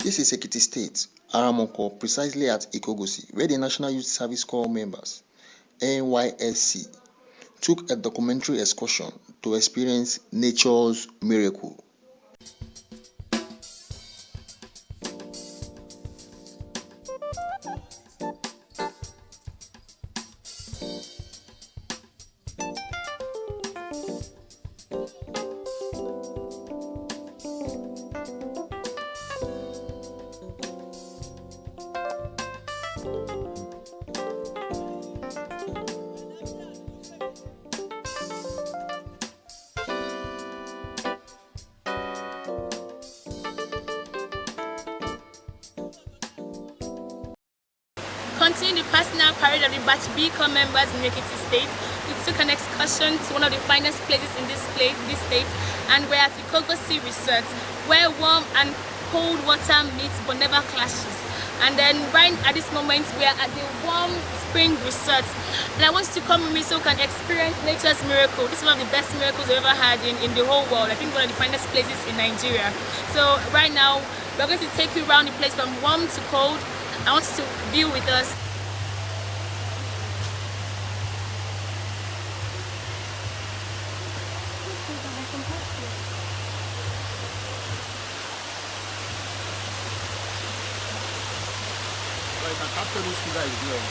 This is EKITI State, Aramoko, precisely at Ikogosi, where the National Youth Service Corps members, NYSC, took a documentary excursion to experience nature's miracle. Continuing the personal parade of the Batch B Corps members in EKITI State, we took an excursion to one of the finest places in this state, and we're at Ikogosi Resort, where warm and cold water meets but never clashes. And then right at this moment, we are at the warm spring resort, and I want you to come with me so we can experience nature's miracle. This is one of the best miracles we've ever had in the whole world. I think one of the finest places in Nigeria. So right now, we're going to take you around the place from warm to cold. I want you to view with us. I can capture those two guys here.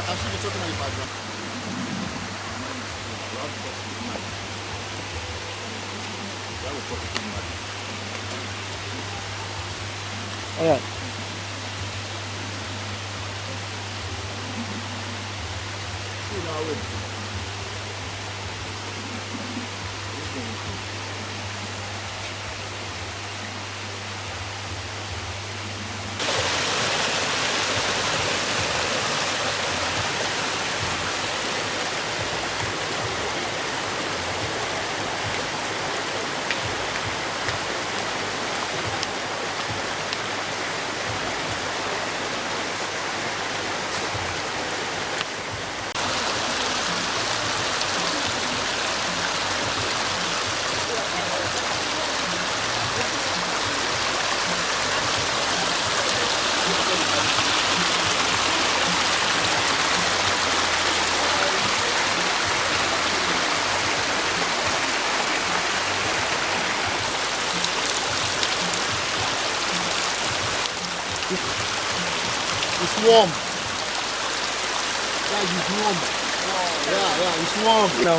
I should be talking in the background. All right. It's warm. Guys, it's warm. Yeah, it's warm. No.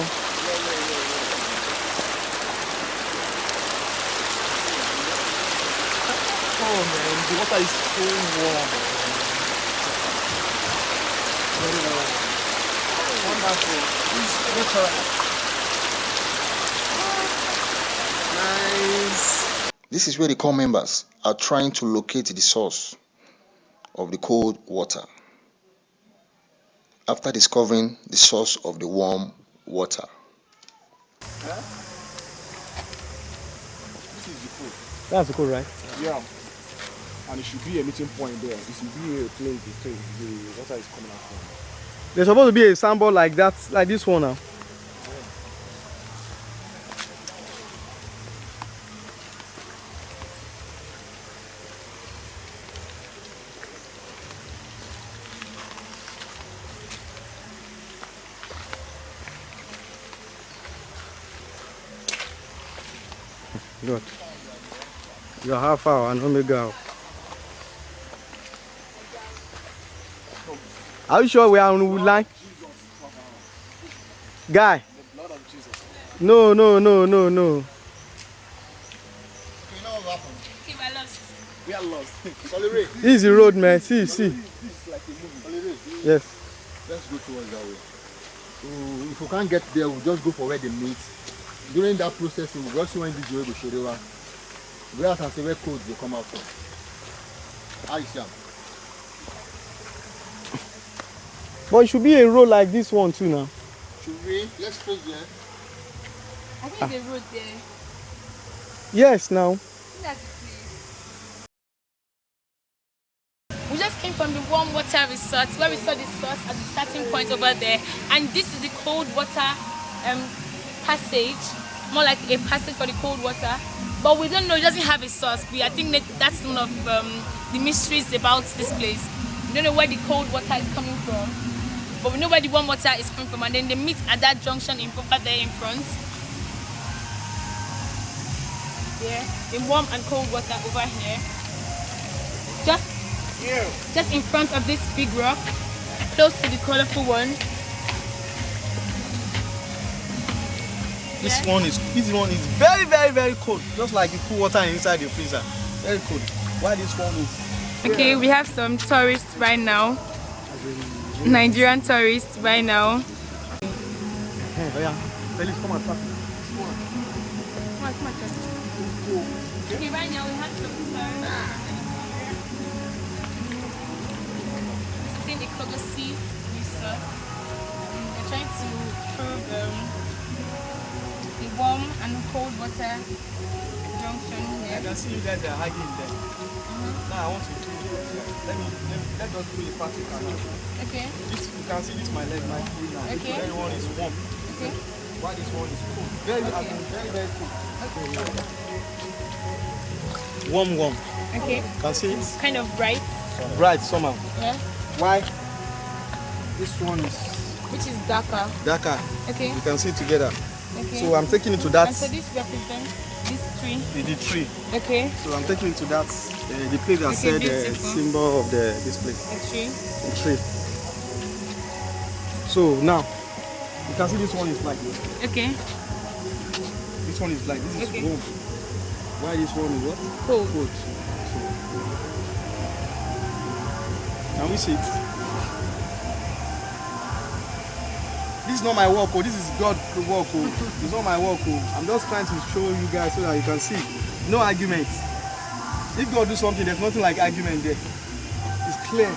Oh man, the water is so warm. Very warm. Wonderful. It's natural. Nice. This is where the corps members are trying to locate the source of the cold water after discovering the source of the warm water. This is the pool. That's the code, right? Yeah. And it should be a meeting point there. It should be a place the water is coming out from. There's supposed to be a sandbar like that, like this one now. Good. You're Alpha and Omega. Are you sure we are on wood line? Guy. Blood of Jesus. No. You know what happened? Okay, we're lost. We are lost. Colere, This is the road, man. See. This is like a movie. Colere, Yes. let's go towards that way. So if we can't get there, we'll just go for where they meet. During that process, we'll just see when this way to Sherewa. Where I can see where codes they come out from. How you see 'em? But it should be a road like this one too now. Should we? Let's face there. I think there's a road there. Yes, now. I think that's the place. We just came from the warm water resort where we saw the source at the starting point over there, and this is the cold water passage, more like a passage for the cold water. But we don't know, it doesn't have a source. I think that's one of the mysteries about this place. We don't know where the cold water is coming from, but we know where the warm water is coming from, and then they meet at that junction over there in front. Yeah, the warm and cold water over here. Just in front of this big rock, close to the colorful one. This one is very, very, very cold. Just like you put water inside the freezer. Very cold. Why this one is? Okay, we have some tourists right now. Nigerian tourists right now. Oh yeah. Felix, come and start. Okay, right now we have some tourists. This is the Ikogosi resort. They're trying to prove the warm and cold water junction I here. can see you guys are hugging there. Now I want to do let us do the practical now. Okay, This you can see this my leg, my feet now. Okay. This one is warm. okay, Why this one is cold? Very, very, very cold. Warm. okay. Can see it? Kind of bright. Bright somehow. Yeah. Why? This one is Which is darker. darker. Okay. You can see it together. Okay. So I'm taking it to that And so this represents this tree. the tree. Okay. So I'm taking it to that the place that Okay, said the beautiful. symbol of this place. A tree. The tree. So now you can see this one is black. Okay. This one is black. This is Okay. warm. Why this one is what? Cold. Cold. So, can we see it? This is not my work, oh. This is God's work, oh. It's not my work, oh. I'm just trying to show you guys so that you can see. No arguments. If God do something, there's nothing like argument there. It's clear.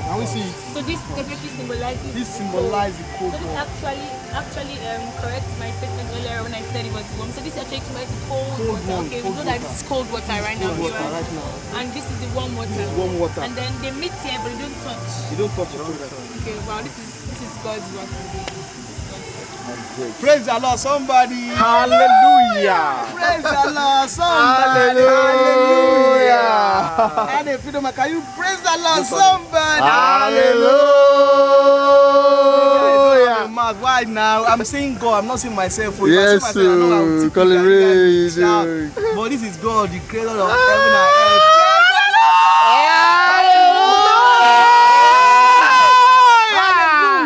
Can we see it? So this definitely symbolizes. This symbolizes the cold So this war. actually corrects my statement earlier when I said it was warm. So this actually symbolizes cold water. warm, Okay, we cold know that water. this is cold water right now. Cold water viewers. right now. And this is the warm water. This is warm water. And then they meet here, but they don't touch. You don't touch the cold water. Okay, wow, this is God's work. Praise the Lord, somebody. Hallelujah. Praise the Lord, somebody. Hallelujah. And if you don't, can you praise the Lord, somebody? Hallelujah. Why now? I'm seeing God. I'm not seeing myself. If Yes, I see myself, I know I'm sir. too quick, and you guys Hallelujah. shout. But this is God, the creator of heaven and earth. Praise the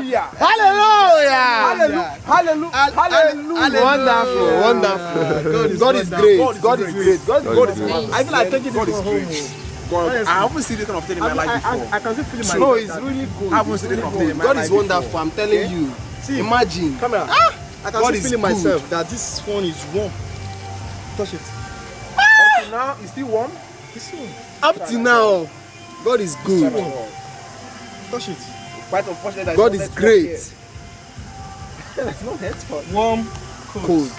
Hallelujah. Hallelujah. Hallelujah. Hallelujah. Wonderful. Wonderful. God is great. great. God is great. God is great. I feel like taking God this is from home. great. God, I haven't seen this kind of thing in my life before. I can still feel my No, it's really good. I haven't seen this kind of thing in my God life is before. wonderful. I'm telling you. See, imagine. Come here. I can God still is feel in good. myself that this one is warm. Touch it. Up to now, it's still warm. It's warm. Up to now, God is good. Touch it. Quite unfortunate that God it's is not great. It's not head spot. Warm, Cold.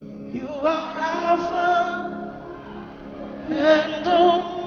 You are Alpha and Omega.